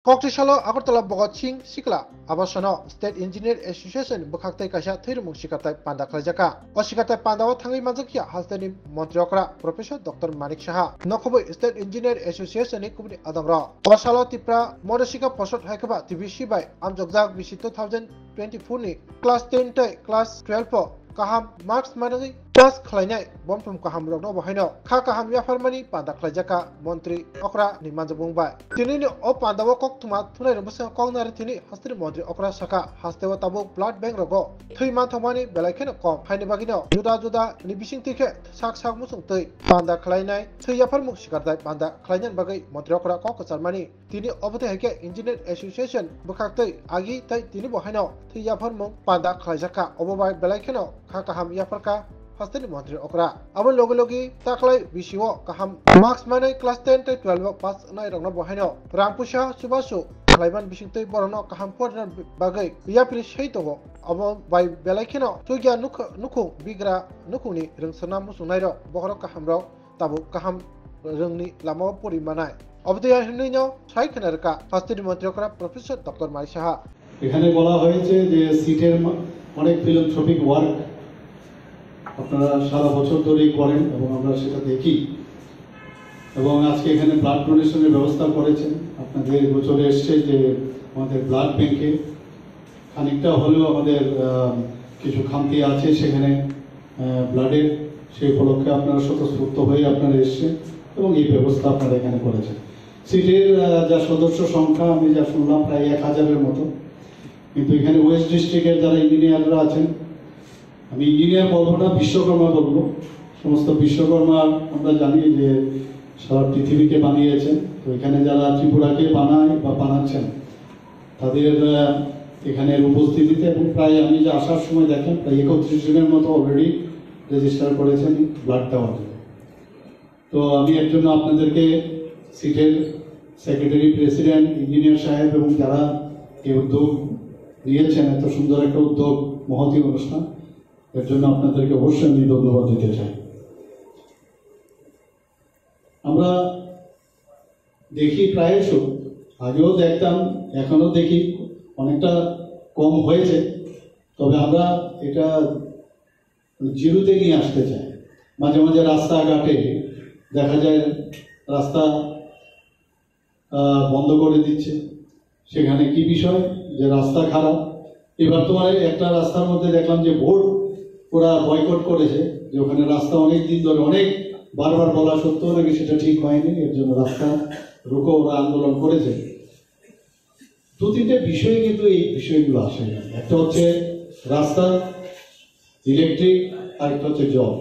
Koktisalo Agartala Bogot Singh Sikla Abasano State Engineer Association Bukaktai Kasha Thirumung Shikatai Panda Klajaka O Shikatai Pandawa Thangi Mazakia Hastani Montreokra Professor Dr. Manik Shaha Nokobo State Engineer Association Kubni Adamra Abasalo Tipra Modashika Posot Haikaba TVC by Amjogzak Vishi 2024 ni Class 10 tai Class 12 Kaham Marks Managi Class Khlainai Bomfum Kaham Rogno Bohaino Kha Kaham Yafarmani Panda Klajaka Montri Okra ni Manjabungbai Tinini O Pandawa Kok Tuma Tunai Rubusa Kongnar Tini Hastri Montri Okra Saka Hastewa Tabu Blood Bank Rogo 3 month Thomani Belakeno Kom Haini Bagino Juda ni Bising Tike Sak Musung Tui Panda Khlainai Tui Yafarmuk Shikartai Panda Khlainan Bagai Montri Okra Kok Salmani Tini Obate Hake Engineer Association Bukaktai Agi Tai Tini Bohaino Tui Yafarmuk Panda Klajaka Obobai Belakeno Kha Kaham Yafarka Hastani Montri Okra Abon Logi Taklai Vishiwo Kaham Marks Manai Class 10 to 12 Pass Nai Rogno Bohaino Rampusha Subasu Klaiban Bishingtoi Borono Kaham Portran Bagai Yapri Shaitovo Abon by Belakino Tugia Nuku Bigra Nukuni Ringsana Musunairo Bohoro Kahamro Tabu Kaham Rungni Lamo Puri Manai of the Hinino Shaikanarka Hastani Montri Okra Professor Dr. Manik Shaha এখানে বলা হয়েছে যে সিটের অনেক philanthropic work আপনারা সারা বছর ধরেই করেন এবং আমরা সেটা দেখি এবং আজকে এখানে ব্লাড ডোনেশনের ব্যবস্থা করেছেন আপনাদের গোচরে এসছে যে আমাদের ব্লাড ব্যাংকে খানিকটা হলেও আমাদের কিছু খামতি আছে সেখানে ব্লাডের সেই উপলক্ষে আপনারা স্বতঃস্ফূর্ত হয়ে আপনারা এসছেন এবং এই ব্যবস্থা আপনারা এখানে করেছেন সিটের যা সদস্য সংখ্যা আমি যা শুনলাম প্রায় 1000-এর মতো কিন্তু এখানে ওয়েস্ট ডিস্ট্রিক্টের যারা ইঞ্জিনিয়াররা আছেন আমি ইঞ্জিনিয়ার বলবো না বিশ্বকর্মা বলবো সমস্ত বিশ্বকর্মা আমরা জানি যে সারা পৃথিবীকে বানিয়েছেন তো এখানে যারা ত্রিপুরাকে বানায় বা বানাচ্ছেন তাদের এখানের উপস্থিতিতে এবং প্রায় আমি যে আসার সময় দেখেন প্রায় 31 জনের মতো অলরেডি রেজিস্টার করেছেন ব্লাড দেওয়ার জন্য তো আমি এর জন্য আপনাদেরকে সিটের সেক্রেটারি প্রেসিডেন্ট ইঞ্জিনিয়ার সাহেব এবং যারা এই উদ্যোগ নিয়েছেন এত সুন্দর একটা উদ্যোগ মহতী অনুষ্ঠান এর জন্য আপনাদেরকে অবশ্যই আমি ধন্যবাদ দিতে চাই আমরা দেখি প্রায়শ আগেও দেখতাম এখনো দেখি অনেকটা কম হয়েছে তবে আমরা এটা জিরোতে নিয়ে আসতে চাই মাঝে মাঝে রাস্তাঘাটে দেখা যায় রাস্তা বন্ধ করে দিচ্ছে সেখানে কি বিষয় যে রাস্তা খারাপ এবার তোমার একটা রাস্তার মধ্যে দেখলাম যে ভোট ওরা বয়কট করেছে যে ওখানে রাস্তা অনেক দিন ধরে অনেক বারবার বলা সত্ত্বেও নাকি সেটা ঠিক হয়নি এর জন্য রাস্তা রুখো ওরা আন্দোলন করেছে 2-3টে বিষয় কিন্তু এই বিষয়গুলো আসে একটা হচ্ছে রাস্তা ইলেকট্রিক আর একটা হচ্ছে জল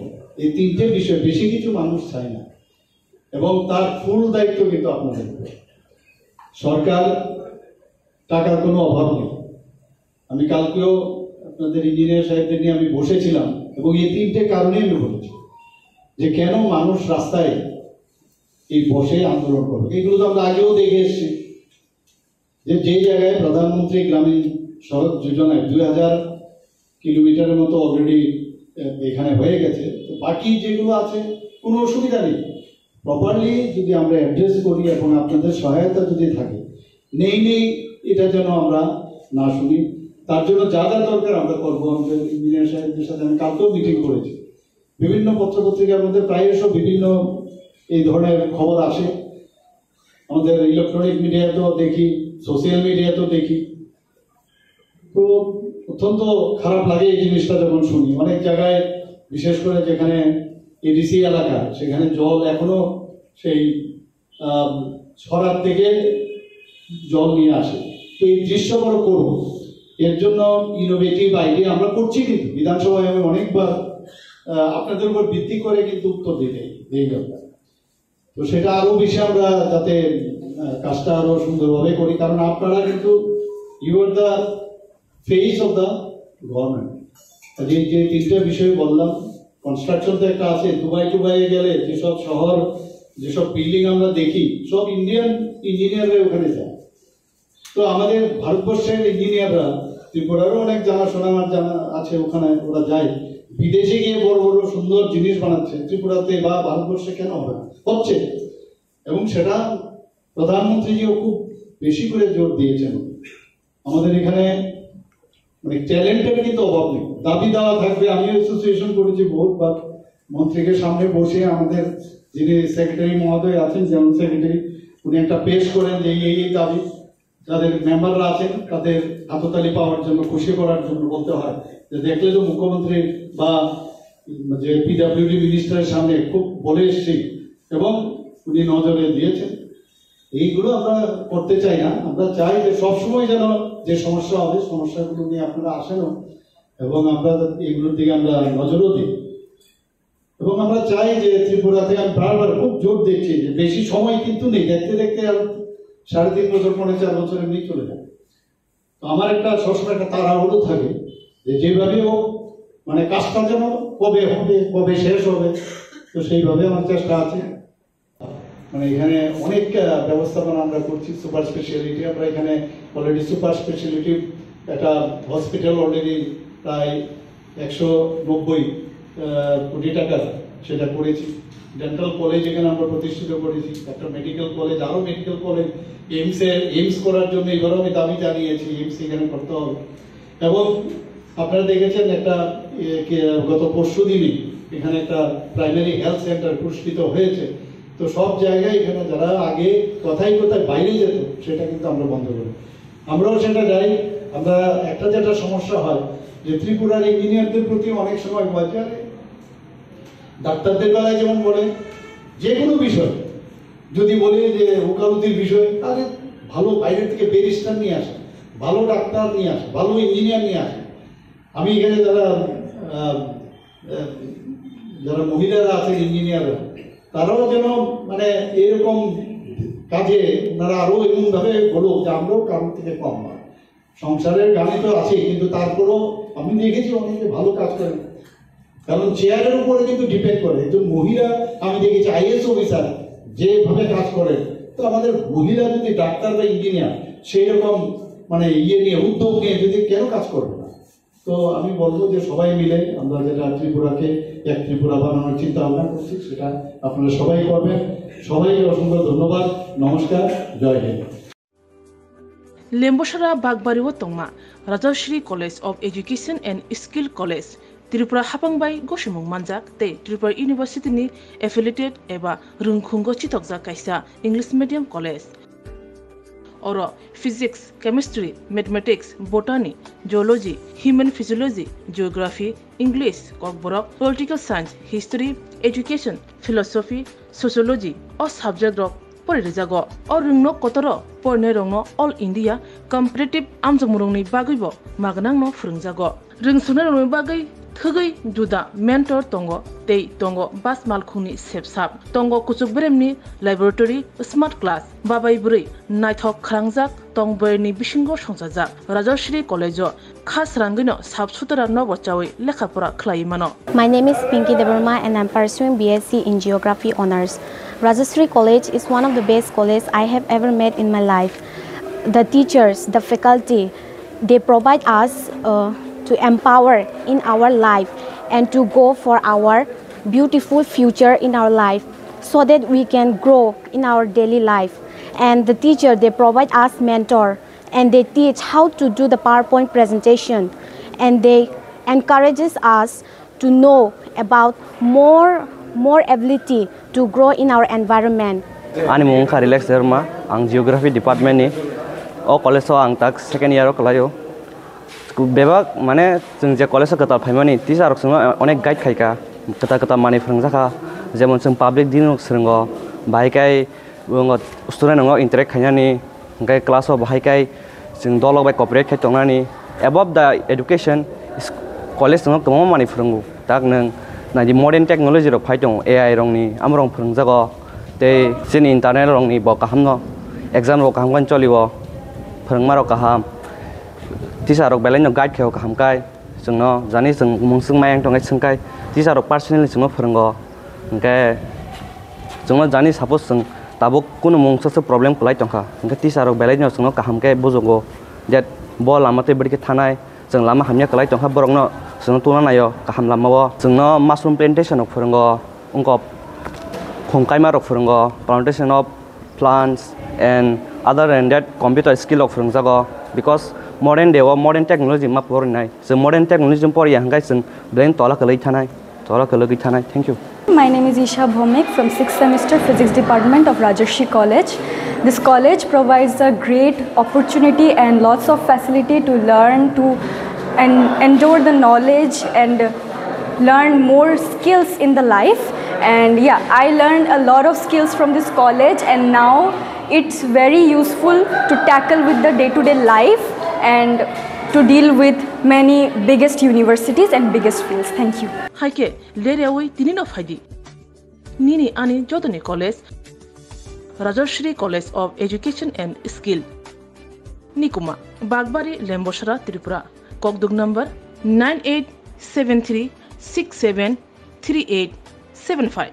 এই 3টে বিষয় বেশি কিছু মানুষ চায় না এবং তার ফুল দায়িত্ব কিন্তু আপনাদের সরকার টাকার কোনো অভাব নেই আমি কালকেও আপনাদের ইঞ্জিনিয়ার সাহেবদের নিয়ে আমি বসেছিলাম এবং এই 3টে কারণেই আমি বলেছি যে কেন মানুষ রাস্তায় এই বসে আন্দোলন করবে এগুলো তো আমরা আগেও দেখে এসেছি যে জায়গায় প্রধানমন্ত্রী গ্রামীণ সড়ক যোজনায় 2000 কিলোমিটারের মতো অলরেডি এখানে হয়ে গেছে তো বাকি যেগুলো আছে কোনো অসুবিধা নেই প্রপারলি যদি আমরা অ্যাড্রেস করি এবং আপনাদের সহায়তা যদি থাকে নেই এটা যেন আমরা না শুনি তার জন্য যা যা দরকার আমরা করবো আমাদের ইঞ্জিনিয়ার সাহেবদের সাথে আমি কালকেও মিটিং করেছি বিভিন্ন পত্রপত্রিকার মধ্যে প্রায়শ বিভিন্ন এই ধরনের খবর আসে আমাদের ইলেকট্রনিক মিডিয়াতেও দেখি সোশ্যাল মিডিয়াতেও দেখি তো অত্যন্ত খারাপ লাগে এই জিনিসটা যখন শুনি অনেক জায়গায় বিশেষ করে যেখানে এডিসি এলাকা সেখানে জল এখনো সেই ছড়ার থেকে জল নিয়ে আসে তো এই দৃশ্যকর করবো এর জন্য ইনোভেটিভ আইডিয়া আমরা করছি কিন্তু বিধানসভায় আমি অনেকবার আপনাদের উপর ভিত্তি করে কিন্তু উত্তর দিতে এই ব্যাপার তো সেটা আরো বেশি আমরা যাতে কাজটা আরো সুন্দরভাবে করি কারণ আপনারা কিন্তু you are the face of the government যে 3টে বিষয় বললাম কনস্ট্রাকশন তো একটা আছে দুবাই গেলে যেসব শহর যেসব বিল্ডিং আমরা দেখি সব ইন্ডিয়ান ইঞ্জিনিয়াররা ওখানে যায় তো আমাদের ভারতবর্ষের ইঞ্জিনিয়াররা ত্রিপুরারও অনেক জানা আছে ওখানে ওরা যায় বিদেশে গিয়ে বড় বড় সুন্দর জিনিস বানাচ্ছে ত্রিপুরাতে বা ভারতবর্ষে কেন হবে হচ্ছে এবং সেটা প্রধানমন্ত্রীজিও খুব বেশি করে জোর দিয়েছেন। আমাদের এখানে মানে ট্যালেন্টের কিন্তু অভাব নেই, দাবি দেওয়া থাকবে। আমি অ্যাসোসিয়েশন করেছি বহুতবার, মন্ত্রীকে সামনে বসে আমাদের যিনি সেক্রেটারি মহোদয় আছেন, জেনারেল সেক্রেটারি, উনি একটা পেশ করেন যে এই দাবি, যাদের মেম্বাররা আছেন তাদের হাততালি পাওয়ার জন্য, খুশি করার জন্য বলতে হয় যে দেখলে তো মুখ্যমন্ত্রী বা যে পিডব্লিউডি মিনিস্টারের সামনে খুব বলে এসেছি এবং উনি নজরে দিয়েছেন। এইগুলো আমরা করতে চাই না, আমরা চাই যে সবসময় যেন যে সমস্যা হবে সমস্যাগুলো নিয়ে আপনারা আসেনও এবং আমরা এইগুলোর দিকে আমরা নজরও দিই। এবং আমরা চাই যে ত্রিপুরাতে আমি বারবার খুব জোর দিচ্ছি যে বেশি সময় কিন্তু নেই, দেখতে দেখতে আর 3.5 বছর 4 বছর এমনি চলে যায়। তো আমার একটা সবসময় একটা তাড়াহুড়ো থাকে যে যেভাবে হোক মানে কাজটা যেন কবে হবে কবে শেষ হবে, তো সেইভাবে আমার চেষ্টা আছে। মানে এখানে অনেক ব্যবস্থাপনা আমরা করছি, সুপার স্পেশালিটি আমরা এখানে অলরেডি সুপার স্পেশালিটি একটা হসপিটাল অলরেডি প্রায় 190 কোটি টাকার সেটা করেছি। ডেন্টাল কলেজ এখানে আমরা প্রতিষ্ঠিত করেছি, একটা মেডিকেল কলেজ, আরো মেডিকেল কলেজ, এইমস করার জন্য এবারও আমি দাবি জানিয়েছি এইমস এখানে করতে হবে। এবং আপনারা দেখেছেন একটা গত পরশু দিনই এখানে একটা প্রাইমারি হেলথ সেন্টার প্রতিষ্ঠিত হয়েছে। তো সব জায়গায় এখানে যারা আগে কোথায় বাইরে যেত সেটা কিন্তু আমরা বন্ধ করি, আমরাও সেটা যাই। আমরা একটা যেটা সমস্যা হয় যে ত্রিপুরার ইঞ্জিনিয়ারদের প্রতি অনেক সময় বাজারে ডাক্তারদের বেলায় যেমন বলে যে কোনো বিষয় যদি বলে যে ওকালতির বিষয়, তাহলে ভালো বাইরে থেকে ব্যারিস্টার নিয়ে আসে, ভালো ডাক্তার নিয়ে আসে, ভালো ইঞ্জিনিয়ার নিয়ে আসে। আমি এখানে যারা মহিলারা আছেন ইঞ্জিনিয়াররা, তারাও যেন মানে এরকম কাজে ওনারা আরো এমন ভাবে বলো যে আমরাও কারোর থেকে কম নয়। সংসারের গানে তো আছে, কিন্তু তারপরেও আমি দেখেছি অনেকে ভালো কাজ করেন, কারণ চেয়ারের উপরে কিন্তু ডিপেন্ড করে। একজন মহিলা আমি দেখেছি আইএস অফিসার যেভাবে কাজ করে, তো আমাদের মহিলা যদি ডাক্তার বা ইঞ্জিনিয়ার সেই রকম মানে নিয়ে উদ্যোগ নিয়ে যদি কেন কাজ করবে না। তো আমি বলবো যে সবাই মিলে আমরা যেটা ত্রিপুরাকে এক ত্রিপুরা বানানোর চিন্তা ভাবনা করছি সেটা আপনারা সবাই করবেন। সবাইকে অসংখ্য ধন্যবাদ, নমস্কার, জয় Hind. Lembosara Bagbariwo Tongma, Rajashri College of Education and Skill College, Tripura Hapangbai Goshimung Manjak, Te Tripura University ni affiliated eba Rungkhungo Chitokja Kaisa English Medium College. Oro Physics, Chemistry, Mathematics, Botany, Geology, Human Physiology, Geography, English, Kokborok, Political Science, History, Education, Philosophy, Sociology, or subject of Porizago, or Rungno Kotoro, Pornerongno, All India, Competitive Amzamurungni Bagibo, Magnangno Frungzago, Rungsunaruni Bagai, Thugai, Juda, Mentor Tongo, Tei Tongo, Bas Malkuni Sepsap, Tongo Kusubremni, Laboratory, Smart Class, Babai Buri, Nighthawk Krangjak, Tongberni Bishingo Shonsajak, Rajashri College, Khasrangino, Sabsutara Novochawi, Lekapura Klaimano. My name is Pinky Devarma and I'm pursuing BSc in Geography Honours. Rajashri College is one of the best colleges I have ever met in my life. The teachers, the faculty, they provide us to empower in our life and to go for our beautiful future in our life so that we can grow in our daily life. And the teacher, they provide us mentor and they teach how to do the PowerPoint presentation and they encourages us to know about more ability to grow in our environment. Ani mung ka relax derma ang geography department ni o college so ang tak second year o kalayo bebak mane jeng je college ka ta phaimani teacher rok sanga onek guide khaika kata mani phrungjaka jemon jeng public din rok srungo bhaikai ngo student ngo interact khainani ngai class o bhaikai jeng dolok bai cooperate khai tongnani above the education college ngo tomo mani phrungu tak nang na di modern technology rok phaitong AI rong ni amrong phrungjago te sin internet rong ni bo kahamno exam rok kaham kan cholibo phrungma rok kaham teacher rok belai no guide kheo kaham kai jengno jani jeng mungsung mayang tongai sungkai teacher rok personally jengno phrungo engke jengno jani suppose jeng tabuk kuno mungsa problem kulai tongkha engke teacher rok belai no jengno kaham kai bojogo that bo lamate bidi ke thanai jeng lama hamya kulai tongkha borokno jengno tuna nayo kaham lamao jengno mushroom plantation rok phrungo ungko khongkai ma rok phrungo plantation of plants and other than that computer skill of rungjago because modern day modern technology ma pornai so modern technology pori hangai sing brain tola kalai thanai thank you. My name is Isha Bhomik from 6th semester Physics Department of Rajarshi College. This college provides a great opportunity and lots of facility to learn and endure the knowledge and learn more skills in the life. And yeah, I learned a lot of skills from this college, and now it's very useful to tackle with the day-to-day life and to deal with many biggest universities and biggest fields. Thank you. Haike lerewi tinino faidi. Nini ani jodoni college Rajarshri College of Education and Skill. Nikuma Bagbari Lemboshara Tripura. Kokdug number 9873673875.